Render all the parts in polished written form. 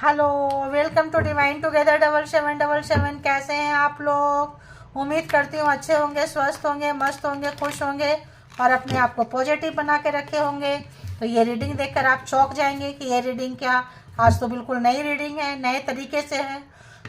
Hello, welcome to divine together 7777। कैसे हैं आप लोग? उम्मीद करती हूँ अच्छे होंगे, स्वस्थ होंगे, मस्त होंगे, खुश होंगे और अपने आप को पॉजिटिव बना के रखे होंगे। तो ये रीडिंग देखकर आप चौंक जाएंगे कि ये रीडिंग क्या, आज तो बिल्कुल नई रीडिंग है, नए तरीके से है।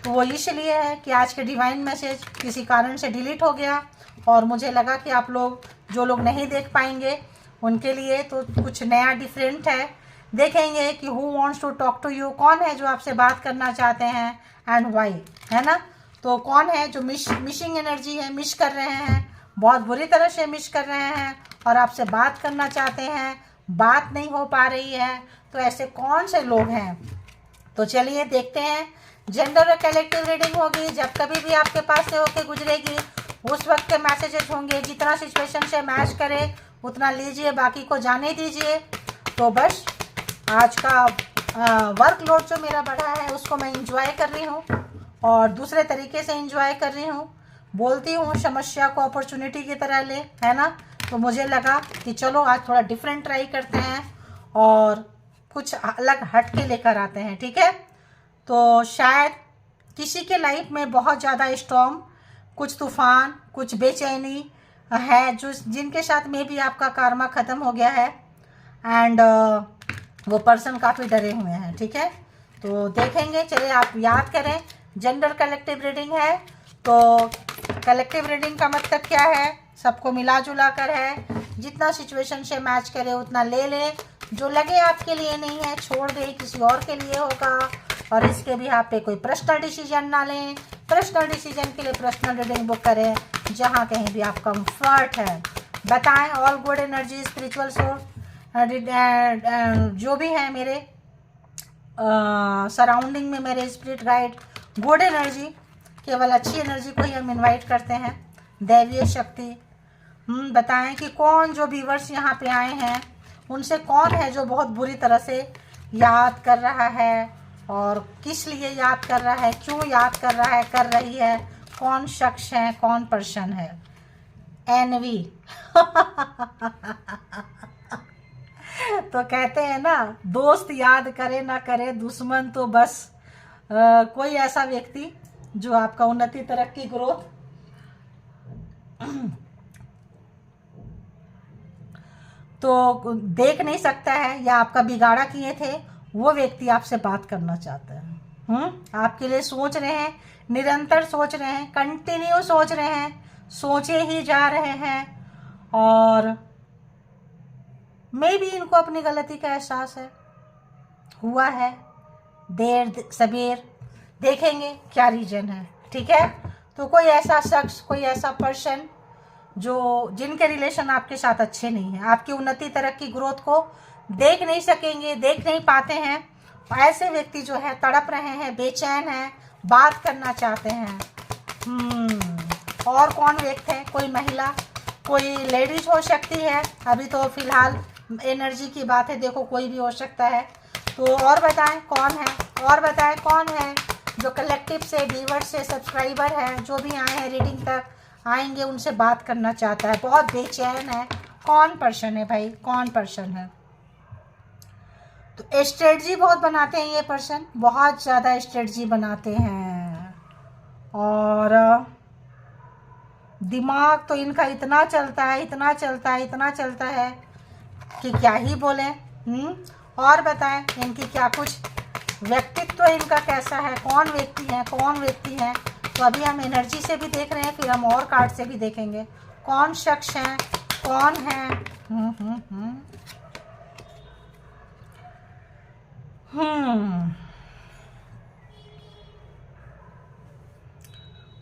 तो वो इसलिए है कि आज के डिवाइन मैसेज किसी कारण से डिलीट हो गया और मुझे लगा कि आप लोग जो लोग नहीं देख पाएंगे उनके लिए तो कुछ नया डिफरेंट है। देखेंगे कि who wants to talk to you, कौन है जो आपसे बात करना चाहते हैं एंड वाई, है ना। तो कौन है जो मिशिंग एनर्जी है, मिस कर रहे हैं, बहुत बुरी तरह से मिस कर रहे हैं और आपसे बात करना चाहते हैं, बात नहीं हो पा रही है। तो ऐसे कौन से लोग हैं? तो चलिए देखते हैं। जेंडर और कलेक्टिव रीडिंग होगी। जब कभी भी आपके पास से होके गुजरेगी उस वक्त के मैसेजेस होंगे। जितना सिचुएशन से मैच करे उतना लीजिए, बाकी को जाने दीजिए। तो बस आज का वर्कलोड जो मेरा बढ़ा है उसको मैं इंजॉय कर रही हूँ और दूसरे तरीके से इंजॉय कर रही हूँ। बोलती हूँ समस्या को अपॉर्चुनिटी की तरह ले, है ना। तो मुझे लगा कि चलो आज थोड़ा डिफरेंट ट्राई करते हैं और कुछ अलग हट के लेकर आते हैं, ठीक है। तो शायद किसी के लाइफ में बहुत ज़्यादा स्टॉर्म, कुछ तूफान, कुछ बेचैनी है जो जिनके साथ में भी आपका कार्मा ख़त्म हो गया है एंड वो पर्सन काफ़ी डरे हुए हैं, ठीक है। तो देखेंगे, चलिए आप याद करें जेंडर कलेक्टिव रीडिंग है। तो कलेक्टिव रीडिंग का मतलब क्या है? सबको मिला जुला कर है। जितना सिचुएशन से मैच करे उतना ले लें, जो लगे आपके लिए नहीं है छोड़ दें, किसी और के लिए होगा। और इसके भी आप पे कोई पर्सनल डिसीजन ना लें। पर्सनल डिसीजन के लिए पर्सनल रीडिंग बुक करें जहाँ कहीं भी आप कंफर्ट है। बताएं all good energy, spiritual source जो भी है मेरे सराउंडिंग में, मेरे स्पिरिट गाइड, गुड एनर्जी, केवल अच्छी एनर्जी को ही हम इनवाइट करते हैं, दैवीय शक्ति। बताएं कि कौन जो व्यूवर्स यहाँ पे आए हैं उनसे कौन है जो बहुत बुरी तरह से याद कर रहा है और किस लिए याद कर रहा है, क्यों याद कर रहा है, कर रही है, कौन शख्स है, कौन पर्सन है। एनवी तो कहते हैं ना, दोस्त याद करे ना करे, दुश्मन तो बस कोई ऐसा व्यक्ति जो आपका उन्नति, तरक्की, ग्रोथ तो देख नहीं सकता है या आपका बिगाड़ा किए थे, वो व्यक्ति आपसे बात करना चाहता है। आपके लिए सोच रहे हैं, निरंतर सोच रहे हैं, कंटिन्यू सोच रहे हैं, सोचे ही जा रहे हैं और मे भी इनको अपनी गलती का एहसास है, हुआ है देर सबेर। देखेंगे क्या रीजन है, ठीक है। तो कोई ऐसा शख्स, कोई ऐसा पर्सन जो जिनके रिलेशन आपके साथ अच्छे नहीं हैं, आपकी उन्नति, तरक्की, ग्रोथ को देख नहीं सकेंगे, देख नहीं पाते हैं। ऐसे व्यक्ति जो है तड़प रहे हैं, बेचैन हैं, बात करना चाहते हैं। और कौन व्यक्ति है? कोई महिला, कोई लेडीज हो सकती है। अभी तो फिलहाल एनर्जी की बात है, देखो कोई भी हो सकता है। तो और बताएं कौन है, और बताएं कौन है जो कलेक्टिव से, व्यूअर से, सब्सक्राइबर है, जो भी आए हैं रीडिंग तक आएंगे उनसे बात करना चाहता है, बहुत बेचैन है। कौन पर्सन है भाई, कौन पर्सन है? तो स्ट्रेटजी बहुत बनाते हैं ये पर्सन, बहुत ज़्यादा स्ट्रेटजी बनाते हैं और दिमाग तो इनका इतना चलता है, इतना चलता है, इतना चलता है कि क्या ही बोले। और बताएं इनकी क्या कुछ व्यक्तित्व इनका कैसा है, कौन व्यक्ति है, कौन व्यक्ति है। तो अभी हम एनर्जी से भी देख रहे हैं, फिर हम और कार्ड से भी देखेंगे कौन शख्स है, कौन है।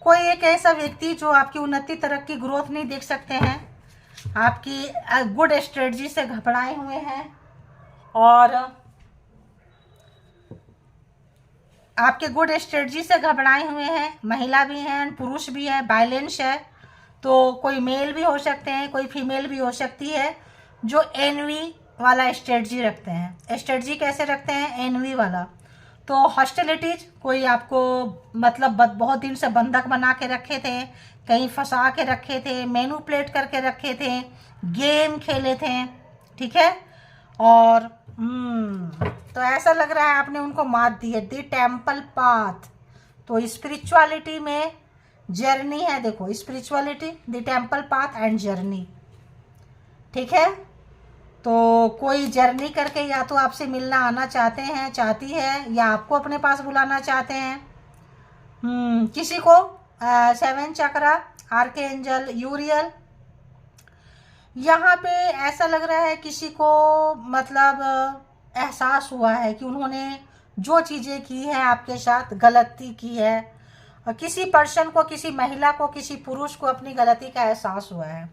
कोई एक ऐसा व्यक्ति जो आपकी उन्नति, तरक्की, ग्रोथ नहीं देख सकते हैं, आपकी गुड स्ट्रेटजी से घबराए हुए हैं और आपके गुड स्ट्रेटजी से घबराए हुए हैं। महिला भी हैं, पुरुष भी है, बैलेंस है। तो कोई मेल भी हो सकते हैं, कोई फीमेल भी हो सकती है जो एनवी वाला स्ट्रेटजी रखते हैं। स्ट्रेटजी कैसे रखते हैं? एनवी वाला। तो हॉस्टिलिटीज, कोई आपको मतलब बहुत दिन से बंधक बना के रखे थे, कहीं फंसा के रखे थे, मैनिपुलेट करके रखे थे, गेम खेले थे, ठीक है। और तो ऐसा लग रहा है आपने उनको मात दी है। द टेम्पल पाथ, तो स्पिरिचुअलिटी में जर्नी है। देखो spirituality, the temple path and journey, ठीक है। तो कोई जर्नी करके या तो आपसे मिलना आना चाहते हैं, चाहती है, या आपको अपने पास बुलाना चाहते हैं। किसी को 7 चक्रा, आर्कएंजल यूरियल, यहाँ पे ऐसा लग रहा है किसी को मतलब एहसास हुआ है कि उन्होंने जो चीज़ें की है आपके साथ गलती की है। किसी पर्सन को, किसी महिला को, किसी पुरुष को अपनी गलती का एहसास हुआ है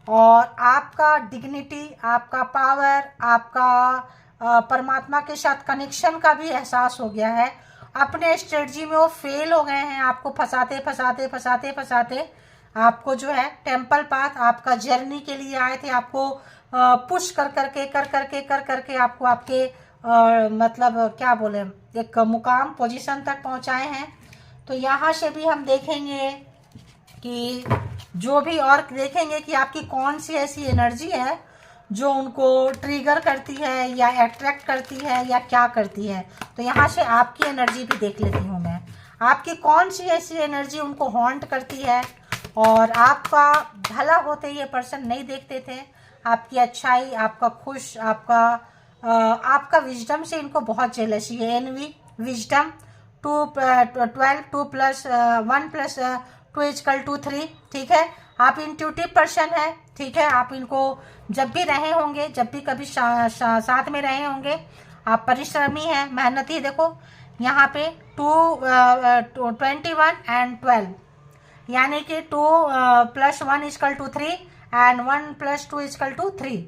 और आपका डिग्निटी, आपका पावर, आपका परमात्मा के साथ कनेक्शन का भी एहसास हो गया है। अपने स्ट्रेटजी में वो फेल हो गए हैं, आपको फंसाते फंसाते फंसाते फंसाते आपको जो है टेम्पल पाथ, आपका जर्नी के लिए आए थे, आपको पुश कर करके आपको आपके मतलब क्या बोले, एक मुकाम पोजीशन तक पहुंचाए हैं। तो यहाँ से भी हम देखेंगे कि जो भी, और देखेंगे कि आपकी कौन सी ऐसी एनर्जी है जो उनको ट्रिगर करती है या अट्रैक्ट करती है या क्या करती है। तो यहाँ से आपकी एनर्जी भी देख लेती हूँ मैं, आपकी कौन सी ऐसी एनर्जी उनको हॉन्ट करती है और आपका भला होते ये पर्सन नहीं देखते थे, आपकी अच्छाई, आपका खुश, आपका विजडम से इनको बहुत जेलसी है। एनवी, विजडम 12, 2 + 1 + 2 = 3, ठीक है। आप इंट्यूटिव पर्सन है, ठीक है। आप इनको जब भी रहे होंगे, जब भी कभी साथ में रहे होंगे, आप परिश्रमी हैं, मेहनती। देखो यहाँ पे 21 and 12, यानी कि 2 + 1 = 3 and 1 + 2 = 3।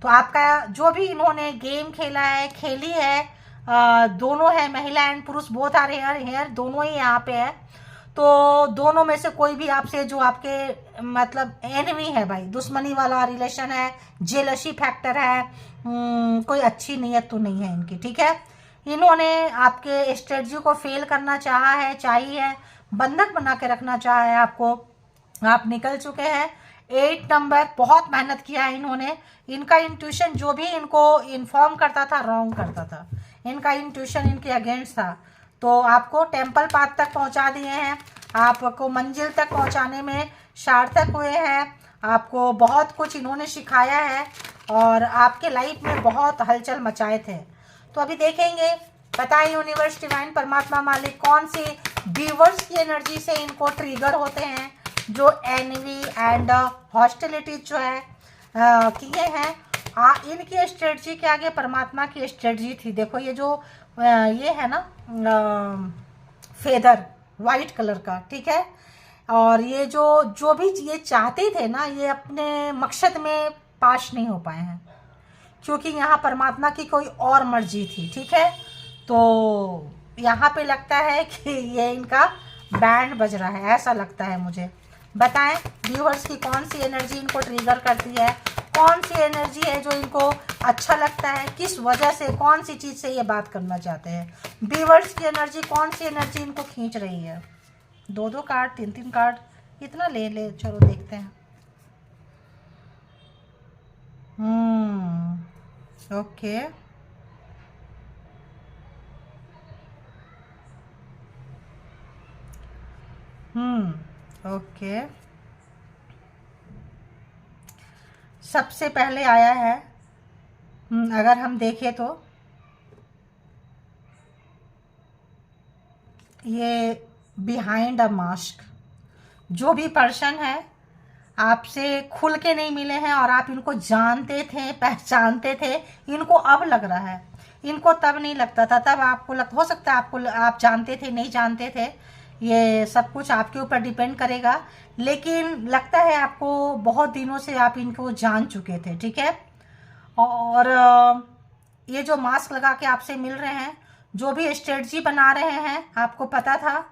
तो आपका जो भी इन्होंने गेम खेला है, खेली है, दोनों है, महिला एंड पुरुष बोथ आर हेयर, दोनों ही यहाँ पे है। तो दोनों में से कोई भी आपसे, जो आपके मतलब एनिमी है भाई, दुश्मनी वाला रिलेशन है, जेलसी फैक्टर है, कोई अच्छी नीयत तो नहीं है इनकी, ठीक है। इन्होंने आपके स्ट्रेटजी को फेल करना चाहा है, चाहिए, बंधक बना के रखना चाहा है आपको। आप निकल चुके हैं। 8 नंबर, बहुत मेहनत किया है इन्होंने। इनका इंट्यूशन जो भी इनको इन्फॉर्म करता था, रॉन्ग करता था। इनका इंट्यूशन इनके अगेंस्ट था। तो आपको टेम्पल पाथ तक पहुंचा दिए हैं, आपको मंजिल तक पहुंचाने में सार्थक हुए हैं। आपको बहुत कुछ इन्होंने सिखाया है और आपके लाइफ में बहुत हलचल मचाए थे। तो अभी देखेंगे, बताएं यूनिवर्स, डिवाइन, परमात्मा, मालिक, कौन से व्यूवर्स की एनर्जी से इनको ट्रिगर होते हैं, जो एनवी एंड हॉस्टिलिटी जो है किए हैं। इनकी स्ट्रेटजी के आगे परमात्मा की स्ट्रेटजी थी। देखो ये जो ये है ना फेदर वाइट कलर का, ठीक है। और ये जो भी ये चाहते थे ना, ये अपने मकसद में पास नहीं हो पाए हैं, क्योंकि यहाँ परमात्मा की कोई और मर्जी थी, ठीक है। तो यहाँ पे लगता है कि ये इनका बैंड बज रहा है, ऐसा लगता है मुझे। बताएं व्यूअर्स की कौन सी एनर्जी इनको ट्रिगर करती है, कौन सी एनर्जी है जो इनको अच्छा लगता है, किस वजह से, कौन सी चीज़ से ये बात करना चाहते हैं। व्यूअर्स की एनर्जी, कौन सी एनर्जी इनको खींच रही है। 2-2 कार्ड, 3-3 कार्ड, इतना ले चलो देखते हैं। Okay, okay. सबसे पहले आया है, अगर हम देखें तो ये बिहाइंड अ मास्क, जो भी पर्सन है आपसे खुल के नहीं मिले हैं और आप इनको जानते थे, पहचानते थे, इनको अब लग रहा है। इनको तब नहीं लगता था, तब आपको हो सकता है आपको, आप जानते थे, नहीं जानते थे, ये सब कुछ आपके ऊपर डिपेंड करेगा। लेकिन लगता है आपको बहुत दिनों से आप इनको जान चुके थे, ठीक है। और ये जो मास्क लगा के आपसे मिल रहे हैं, जो भी स्ट्रेटजी बना रहे हैं, आपको पता था।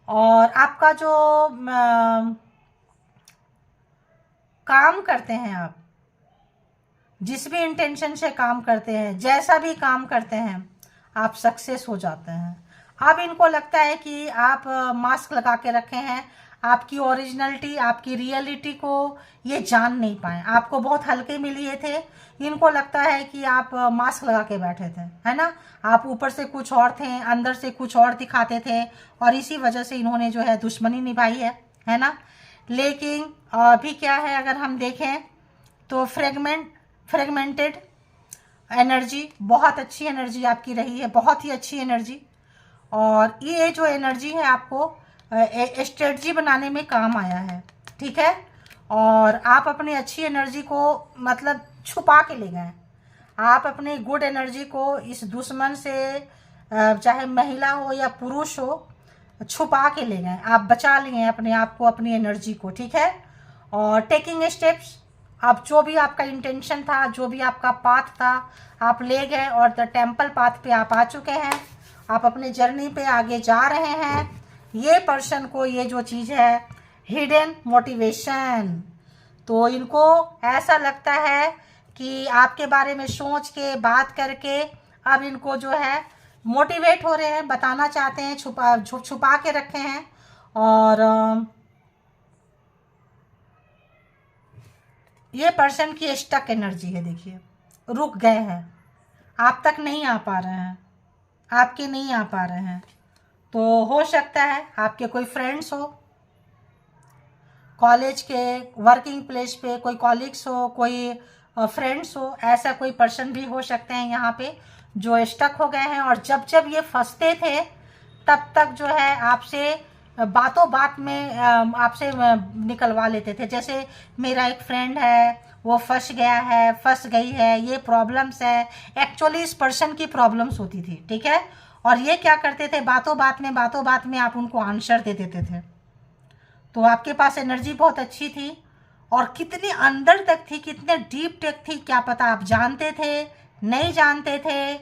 और आपका जो काम करते हैं, आप जिस भी इंटेंशन से काम करते हैं, जैसा भी काम करते हैं, आप सक्सेस हो जाते हैं। अब इनको लगता है कि आप मास्क लगा के रखे हैं, आपकी ओरिजिनलिटी, आपकी रियलिटी को ये जान नहीं पाए, आपको बहुत हल्के मिल लिए थे। इनको लगता है कि आप मास्क लगा के बैठे थे, है ना, आप ऊपर से कुछ और थे, अंदर से कुछ और दिखाते थे, और इसी वजह से इन्होंने जो है दुश्मनी निभाई है ना। लेकिन अभी क्या है, अगर हम देखें तो फ्रेगमेंटेड एनर्जी, बहुत अच्छी एनर्जी आपकी रही है, बहुत ही अच्छी एनर्जी। और ये जो एनर्जी है आपको स्ट्रेटजी बनाने में काम आया है, ठीक है। और आप अपनी अच्छी एनर्जी को मतलब छुपा के ले गए, आप अपनी गुड एनर्जी को इस दुश्मन से, चाहे महिला हो या पुरुष हो, छुपा के ले गए, आप बचा लिए अपने आप को, अपनी एनर्जी को, ठीक है। और टेकिंग स्टेप्स, आप जो भी आपका इंटेंशन था, जो भी आपका पाथ था, आप ले गए और द टेम्पल पाथ पे आप आ चुके हैं, आप अपने जर्नी पे आगे जा रहे हैं। ये पर्सन को ये जो चीज़ है हिडन मोटिवेशन, तो इनको ऐसा लगता है कि आपके बारे में सोच के, बात करके अब इनको जो है मोटिवेट हो रहे हैं, बताना चाहते हैं, छुपा के रखे हैं। और ये पर्सन की स्टक एनर्जी है, देखिए रुक गए हैं, आप तक नहीं आ पा रहे हैं, आपके नहीं आ पा रहे हैं। तो हो सकता है आपके कोई फ्रेंड्स हो, कॉलेज के, वर्किंग प्लेस पे कोई कॉलीग्स हो, कोई फ्रेंड्स हो, ऐसा कोई पर्सन भी हो सकते हैं यहाँ पे जो स्टक हो गए हैं। और जब जब ये फंसते थे तब तक जो है आपसे बातों बात में आपसे निकलवा लेते थे। जैसे मेरा एक फ्रेंड है, वो फंस गया है, फंस गई है, ये प्रॉब्लम्स है, एक्चुअली इस पर्सन की प्रॉब्लम्स होती थी, ठीक है। और ये क्या करते थे, बातों बात में आप उनको आंसर दे देते थे। तो आपके पास एनर्जी बहुत अच्छी थी, और कितनी अंदर तक थी, कितने डीप टेक थी, क्या पता आप जानते थे, नहीं जानते थे,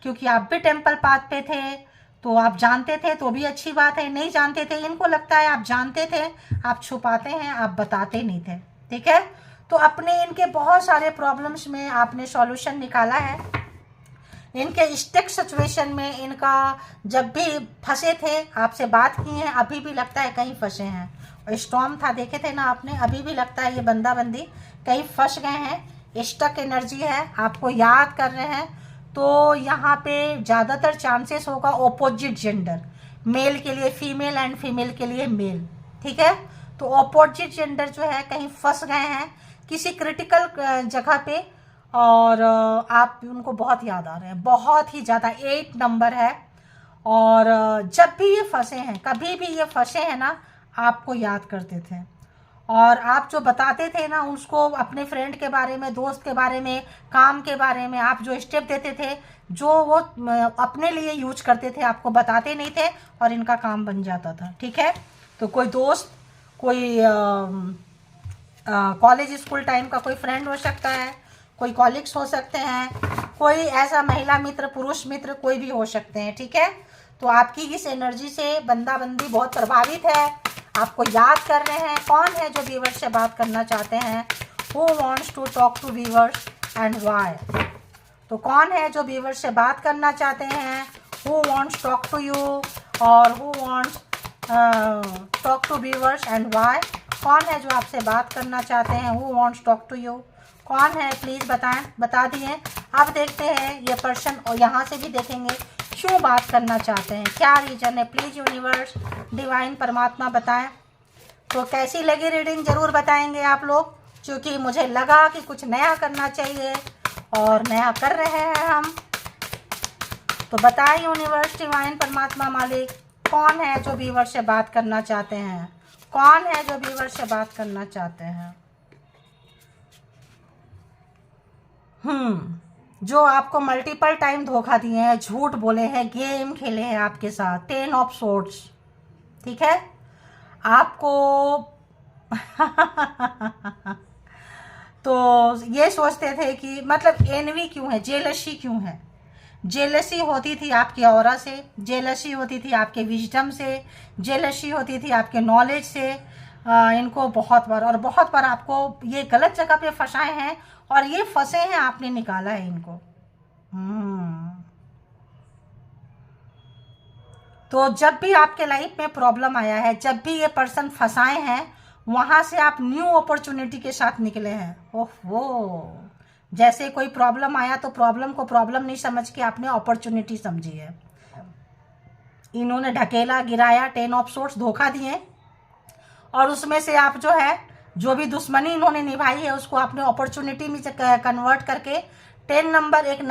क्योंकि आप भी टेम्पल पाथ पे थे। तो आप जानते थे तो भी अच्छी बात है, नहीं जानते थे, इनको लगता है आप जानते थे, आप छुपाते हैं, आप बताते नहीं थे, ठीक है। तो अपने इनके बहुत सारे प्रॉब्लम्स में आपने सॉल्यूशन निकाला है। इनके स्टिक सिचुएशन में इनका जब भी फंसे थे, आपसे बात की है, अभी भी लगता है कहीं फंसे हैं। स्टॉर्म था, देखे थे ना आपने, अभी भी लगता है ये बंदा बंदी कहीं फंस गए हैं, स्टक एनर्जी है, आपको याद कर रहे हैं। तो यहाँ पे ज़्यादातर चांसेस होगा ऑपोजिट जेंडर, मेल के लिए फीमेल एंड फीमेल के लिए मेल, ठीक है। तो ऑपोजिट जेंडर जो है कहीं फंस गए हैं किसी क्रिटिकल जगह पे, और आप उनको बहुत याद आ रहे हैं, बहुत ही ज़्यादा, 8 नंबर है। और जब भी ये फंसे हैं, कभी भी ये फंसे हैं ना, आपको याद करते थे, और आप जो बताते थे ना उसको, अपने फ्रेंड के बारे में, दोस्त के बारे में, काम के बारे में, आप जो स्टेप देते थे, जो वो अपने लिए यूज करते थे, आपको बताते नहीं थे, और इनका काम बन जाता था, ठीक है। तो कोई दोस्त, कोई कॉलेज स्कूल टाइम का कोई फ्रेंड हो सकता है, कोई कॉलिग्स हो सकते हैं, कोई ऐसा महिला मित्र, पुरुष मित्र, कोई भी हो सकते हैं, ठीक है। तो आपकी इस एनर्जी से बंदा बंदी बहुत प्रभावित है, आपको याद कर रहे हैं। कौन है जो व्यूअर्स से बात करना चाहते हैं? Who wants to talk to viewers and why? तो कौन है जो व्यूअर्स से बात करना चाहते हैं? Who wants talk to you, और who wants talk to viewers and why? कौन है जो आपसे बात करना चाहते हैं? Who wants talk to you? कौन है, प्लीज़ बताएं, बता दिए। अब देखते हैं ये पर्सन, और यहाँ से भी देखेंगे क्यों बात करना चाहते हैं, क्या रीजन है। प्लीज़ यूनिवर्स, डिवाइन परमात्मा बताएं। तो कैसी लगी रीडिंग ज़रूर बताएंगे आप लोग, क्योंकि मुझे लगा कि कुछ नया करना चाहिए, और नया कर रहे हैं हम। तो बताएं यूनिवर्स, डिवाइन परमात्मा मालिक, कौन है जो व्यूअर से बात करना चाहते हैं? कौन है जो व्यूअर से बात करना चाहते हैं? जो आपको मल्टीपल टाइम धोखा दिए हैं, झूठ बोले हैं, गेम खेले हैं आपके साथ, 10 ऑफ सोर्ड्स, ठीक है। आपको तो ये सोचते थे कि मतलब एनवी क्यों है, जेलसी क्यों है। जेलसी होती थी आपकी ऑरा से, जेलसी होती थी आपके विजडम से, जेलसी होती थी आपके नॉलेज से। इनको बहुत बार और बहुत बार आपको ये गलत जगह पे फंसाए हैं, और ये फंसे हैं, आपने निकाला है इनको। तो जब भी आपके लाइफ में प्रॉब्लम आया है, जब भी ये पर्सन फंसाए हैं, वहाँ से आप न्यू अपॉर्चुनिटी के साथ निकले हैं। ओहो, जैसे कोई प्रॉब्लम आया तो प्रॉब्लम को प्रॉब्लम नहीं समझ के आपने अपॉर्चुनिटी समझी है। इन्होंने ढकेला, गिराया, 10 ऑफ सोर्ट्स, धोखा दिए, और उसमें से आप जो है, जो भी दुश्मनी इन्होंने निभाई है उसको आपने अपॉर्चुनिटी में कन्वर्ट करके 10 नंबर एक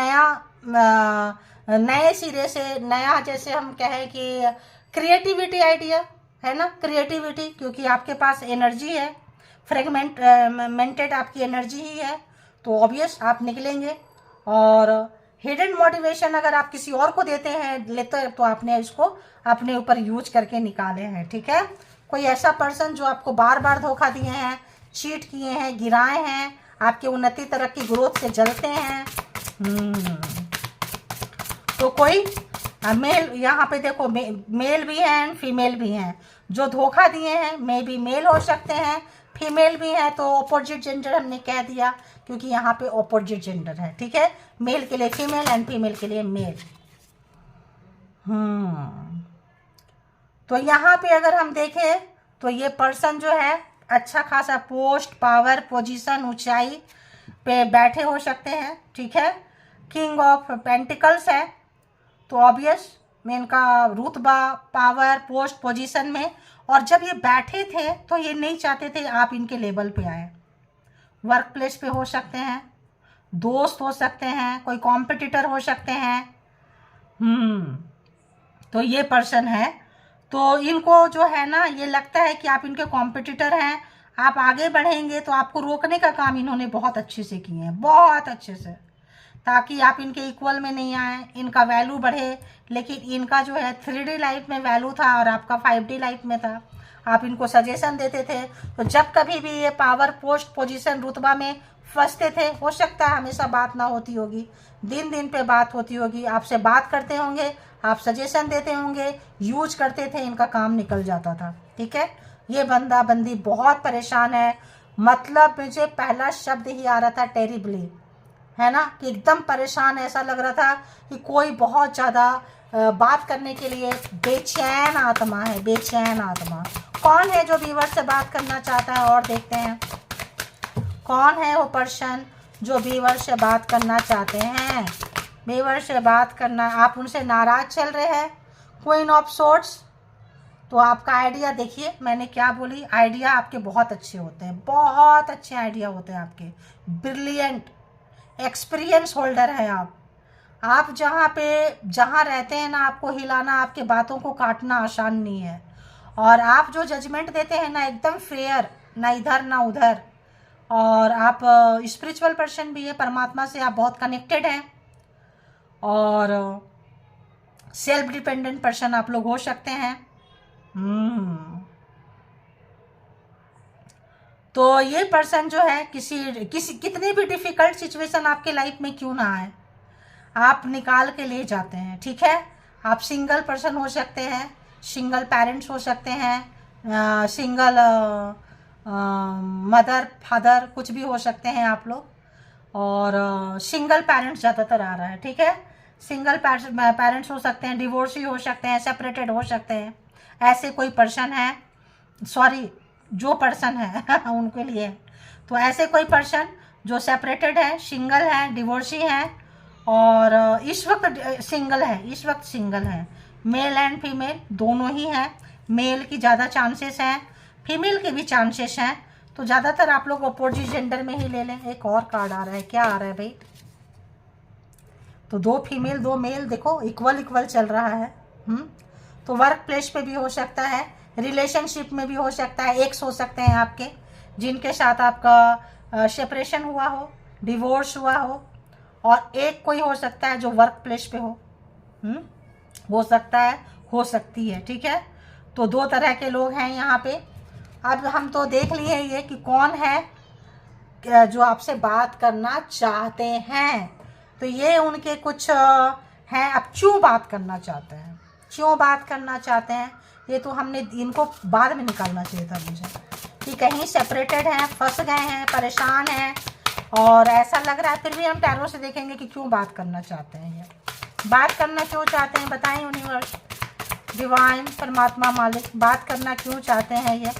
नए सिरे से, नया, जैसे हम कहें कि क्रिएटिविटी आइडिया है ना, क्रिएटिविटी, क्योंकि आपके पास एनर्जी है, फ्रेगमेंटेड आपकी एनर्जी ही है, तो ऑब्वियस आप निकलेंगे। और हिडन मोटिवेशन अगर आप किसी और को देते हैं, लेते हैं, तो आपने इसको अपने ऊपर यूज करके निकाले हैं। ठीक है, कोई ऐसा पर्सन जो आपको बार बार धोखा दिए हैं, चीट किए हैं, गिराए हैं, आपके उन्नति तरक्की ग्रोथ से जलते हैं। तो कोई मेल, यहाँ पे देखो मेल भी हैं एंड फीमेल भी हैं। जो धोखा दिए हैं मे बी मेल हो सकते हैं, फीमेल भी है, तो ऑपोजिट जेंडर हमने कह दिया क्योंकि यहाँ पे ऑपोजिट जेंडर है। ठीक है, मेल के लिए फीमेल एंड फीमेल के लिए मेल। तो यहाँ पे अगर हम देखें तो ये पर्सन जो है अच्छा खासा पोस्ट, पावर, पोजीशन, ऊंचाई पे बैठे हो सकते हैं। ठीक है, किंग ऑफ पेंटिकल्स है, तो ऑब्वियस में इनका रुतबा, पावर, पोस्ट, पोजीशन में, और जब ये बैठे थे तो ये नहीं चाहते थे आप इनके लेवल पे आए। वर्क प्लेस पे हो सकते हैं, दोस्त हो सकते हैं, कोई कॉम्पिटिटर हो सकते हैं। तो ये पर्सन है, तो इनको जो है ना, ये लगता है कि आप इनके कॉम्पिटिटर हैं, आप आगे बढ़ेंगे तो आपको रोकने का काम इन्होंने बहुत अच्छे से किए हैं, बहुत अच्छे से, ताकि आप इनके इक्वल में नहीं आए, इनका वैल्यू बढ़े। लेकिन इनका जो है 3D लाइफ में वैल्यू था और आपका 5D लाइफ में था। आप इनको सजेशन देते थे, तो जब कभी भी ये पावर, पोस्ट, पोजीशन, रुतबा में फंसते थे, हो सकता है हमेशा बात ना होती होगी, दिन दिन पे बात होती होगी, आपसे बात करते होंगे, आप सजेशन देते होंगे, यूज करते थे, इनका काम निकल जाता था। ठीक है, ये बंदा बंदी बहुत परेशान है, मतलब मुझे पहला शब्द ही आ रहा था टेरिबली, है ना, कि एकदम परेशान, ऐसा लग रहा था कि कोई बहुत ज़्यादा बात करने के लिए बेचैन आत्मा है, बेचैन आत्मा। कौन है जो व्यूअर से बात करना चाहता है, और देखते हैं कौन है वो पर्सन जो व्यूअर से बात करना चाहते हैं। व्यूअर से बात करना, आप उनसे नाराज चल रहे हैं, क्वीन ऑफ सोर्ट्स। तो आपका आइडिया देखिए, मैंने क्या बोली, आइडिया आपके बहुत अच्छे होते हैं, बहुत अच्छे आइडिया होते हैं आपके, ब्रिलियंट, एक्सपीरियंस होल्डर है आप जहाँ रहते हैं ना, आपको हिलाना, आपके बातों को काटना आसान नहीं है, और आप जो जजमेंट देते हैं ना, एकदम फेयर, ना इधर ना उधर। और आप स्पिरिचुअल पर्सन भी है, परमात्मा से आप बहुत कनेक्टेड हैं, और सेल्फ डिपेंडेंट पर्सन आप लोग हो सकते हैं। तो ये पर्सन जो है किसी कितनी भी डिफिकल्ट सिचुएशन आपके लाइफ में क्यों ना आए, आप निकाल के ले जाते हैं। ठीक है, आप सिंगल पर्सन हो सकते हैं, सिंगल पेरेंट्स हो सकते हैं, सिंगल मदर, फादर, कुछ भी हो सकते हैं आप लोग, और सिंगल पेरेंट्स ज़्यादातर आ रहा है। ठीक है, सिंगल पेरेंट्स हो सकते हैं, डिवोर्सी हो सकते हैं, सेपरेटेड हो सकते हैं, ऐसे कोई पर्सन है, सॉरी जो पर्सन है उनके लिए। तो ऐसे कोई पर्सन जो सेपरेटेड है, सिंगल है, डिवोर्सी है, और इस वक्त सिंगल है, इस वक्त सिंगल है, मेल एंड फीमेल दोनों ही हैं। मेल की ज़्यादा चांसेस हैं, फीमेल के भी चांसेस हैं, तो ज़्यादातर आप लोग अपोजिट जेंडर में ही ले लें। एक और कार्ड आ रहा है, क्या आ रहा है भाई, तो 2 फीमेल 2 मेल, देखो इक्वल इक्वल चल रहा है। तो वर्क प्लेस पे भी हो सकता है, रिलेशनशिप में भी हो सकता है, एक्स हो सकते हैं आपके जिनके साथ आपका सेपरेशन हुआ हो, डिवोर्स हुआ हो, और एक कोई हो सकता है जो वर्क प्लेस पे हो सकता है, हो सकती है। ठीक है, तो 2 तरह के लोग हैं यहाँ पे। अब हम तो देख लिए ये कि कौन है जो आपसे बात करना चाहते हैं, तो ये उनके कुछ हैं। अब क्यों बात करना चाहते हैं, क्यों बात करना चाहते हैं, ये तो हमने इनको बाद में निकालना चाहिए था मुझे, कि कहीं सेपरेटेड हैं, फंस गए हैं, परेशान हैं, और ऐसा लग रहा है। फिर भी हम टैरो से देखेंगे कि क्यों बात करना चाहते हैं, ये बात करना क्यों चाहते हैं, बताएं यूनिवर्स। डिवाइन परमात्मा मालिक, बात करना क्यों चाहते हैं ये,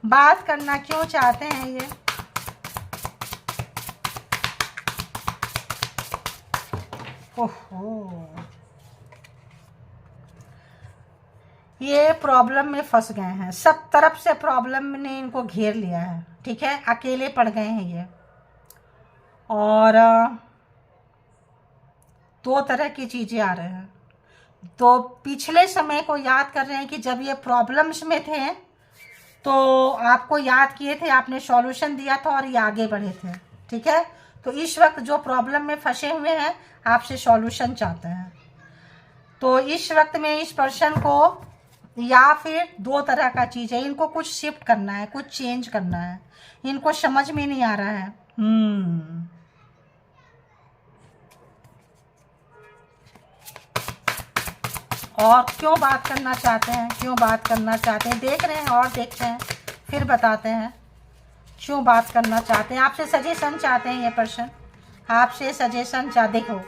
बात करना क्यों चाहते हैं ये। ओहो, ये प्रॉब्लम में फंस गए हैं, सब तरफ से प्रॉब्लम ने इनको घेर लिया है, ठीक है, अकेले पड़ गए हैं ये। और दो तरह की चीज़ें आ रहे हैं, तो पिछले समय को याद कर रहे हैं कि जब ये प्रॉब्लम्स में थे तो आपको याद किए थे, आपने सॉल्यूशन दिया था और ये आगे बढ़े थे, ठीक है। तो इस वक्त जो प्रॉब्लम में फंसे हुए हैं आपसे सॉल्यूशन चाहते हैं। तो इस वक्त में इस पर्सन को, या फिर दो तरह का चीज़ है, इनको कुछ शिफ्ट करना है, कुछ चेंज करना है, इनको समझ में नहीं आ रहा है। और क्यों बात करना चाहते हैं, क्यों बात करना चाहते हैं, देख रहे हैं और देखते हैं फिर बताते हैं क्यों बात करना चाहते हैं। आपसे सजेशन चाहते हैं ये पर्सन, आपसे सजेशन देखो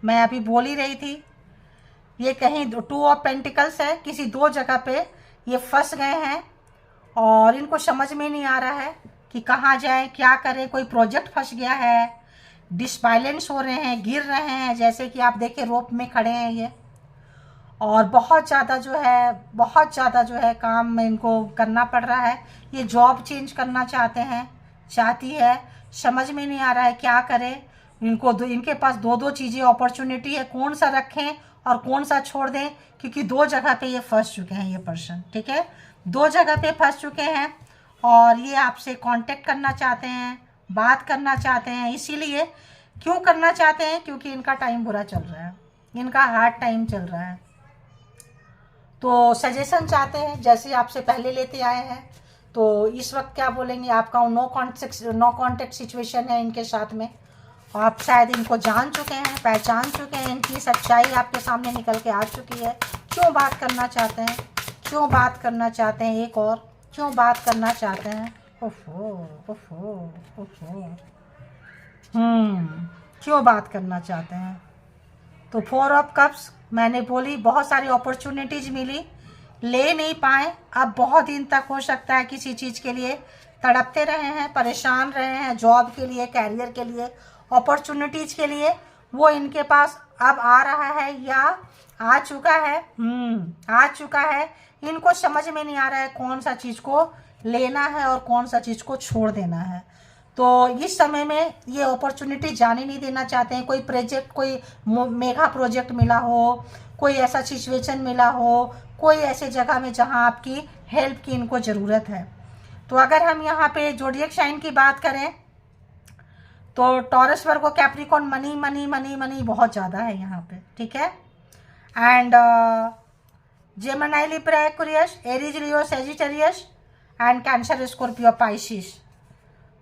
मैं अभी बोल ही रही थी, ये कहीं 2 ऑफ पेंटिकल्स है, किसी 2 जगह पे ये फंस गए हैं और इनको समझ में नहीं आ रहा है कि कहाँ जाए, क्या करें। कोई प्रोजेक्ट फंस गया है, डिसबैलेंस हो रहे हैं, गिर रहे हैं, जैसे कि आप देखिए रोप में खड़े हैं ये, और बहुत ज़्यादा जो है काम में इनको करना पड़ रहा है। ये जॉब चेंज करना चाहती है, समझ में नहीं आ रहा है क्या करें। इनके पास 2 चीज़ें अपॉर्चुनिटी है, कौन सा रखें और कौन सा छोड़ दें, क्योंकि 2 जगह पे ये फंस चुके हैं ये पर्सन, ठीक है, 2 जगह पे फंस चुके हैं और ये आपसे कांटेक्ट करना चाहते हैं, बात करना चाहते हैं। इसीलिए क्यों करना चाहते हैं, क्योंकि इनका टाइम बुरा चल रहा है, इनका हार्ड टाइम चल रहा है। तो सजेशन चाहते हैं, जैसे आपसे पहले लेते आए हैं। तो इस वक्त क्या बोलेंगे, आपका नो कांटेक्ट सिचुएशन है इनके साथ में, आप शायद इनको जान चुके हैं, पहचान चुके हैं, इनकी सच्चाई आपके सामने निकल के आ चुकी है। क्यों बात करना चाहते हैं, क्यों बात करना चाहते हैं, एक और क्यों बात करना चाहते हैं। क्यों बात करना चाहते हैं। तो 4 ऑफ कप्स मैंने बोली, बहुत सारी अपॉर्चुनिटीज मिली, ले नहीं पाए। अब बहुत दिन तक हो सकता है किसी चीज़ के लिए तड़पते रहे हैं, परेशान रहे हैं, जॉब के लिए, कैरियर के लिए, अपॉर्चुनिटीज के लिए। वो इनके पास अब आ रहा है या आ चुका है, आ चुका है। इनको समझ में नहीं आ रहा है कौन सा चीज़ को लेना है और कौन सा चीज़ को छोड़ देना है। तो इस समय में ये अपॉर्चुनिटी जाने नहीं देना चाहते हैं। कोई प्रोजेक्ट, कोई मेगा प्रोजेक्ट मिला हो, कोई ऐसा सिचुएशन मिला हो, कोई ऐसे जगह में जहां आपकी हेल्प की इनको ज़रूरत है। तो अगर हम यहाँ पे ज़ोडिएक साइन की बात करें तो Taurus, Virgo, Capricorn, money money money money बहुत ज़्यादा है यहाँ पे, ठीक है। And Gemini, Libra, Aquarius, Aries, Leo, Sagittarius and Cancer, Scorpio, Pisces.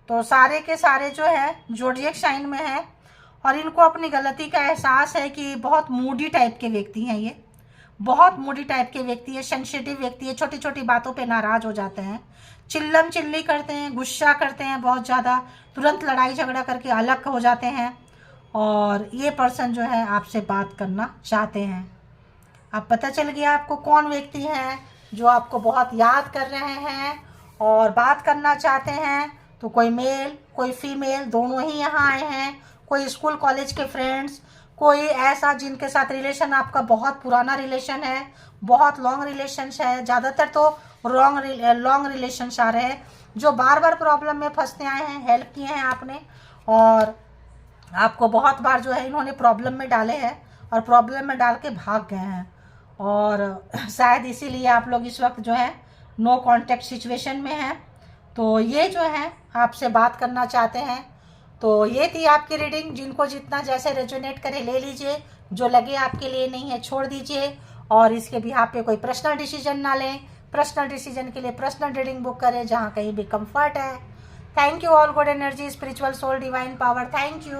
तो सारे के सारे जो है ज़ोडिएक साइन में है और इनको अपनी गलती का एहसास है कि बहुत मूडी टाइप के व्यक्ति हैं ये, बहुत मूडी टाइप के व्यक्ति है, सेंसिटिव व्यक्ति है, छोटी छोटी बातों पे नाराज़ हो जाते हैं, चिल्लम चिल्ली करते हैं, गुस्सा करते हैं बहुत ज़्यादा, तुरंत लड़ाई झगड़ा करके अलग हो जाते हैं। और ये पर्सन जो है आपसे बात करना चाहते हैं। अब पता चल गया आपको कौन व्यक्ति है जो आपको बहुत याद कर रहे हैं और बात करना चाहते हैं। तो कोई मेल, कोई फीमेल, दोनों ही यहाँ आए हैं। कोई स्कूल कॉलेज के फ्रेंड्स, कोई ऐसा जिनके साथ रिलेशन आपका बहुत पुराना रिलेशन है, बहुत लॉन्ग रिलेशंस है। ज़्यादातर तो लॉन्ग रिलेशंस आ रहे हैं, जो बार बार प्रॉब्लम में फंसते आए हैं, हेल्प किए हैं आपने और आपको बहुत बार जो है इन्होंने प्रॉब्लम में डाले हैं और प्रॉब्लम में डाल के भाग गए हैं। और शायद इसीलिए आप लोग इस वक्त जो है नो कांटेक्ट सिचुएशन में हैं। तो ये जो है आपसे बात करना चाहते हैं। तो ये थी आपकी रीडिंग। जिनको जितना जैसे रेजोनेट करे ले लीजिए, जो लगे आपके लिए नहीं है छोड़ दीजिए। और इसके बिहाफ पे कोई पर्सनल डिसीजन ना लें। पर्सनल डिसीजन के लिए पर्सनल रीडिंग बुक करें जहाँ कहीं भी कंफर्ट है। Thank you all, good energy, spiritual soul, divine power. Thank you.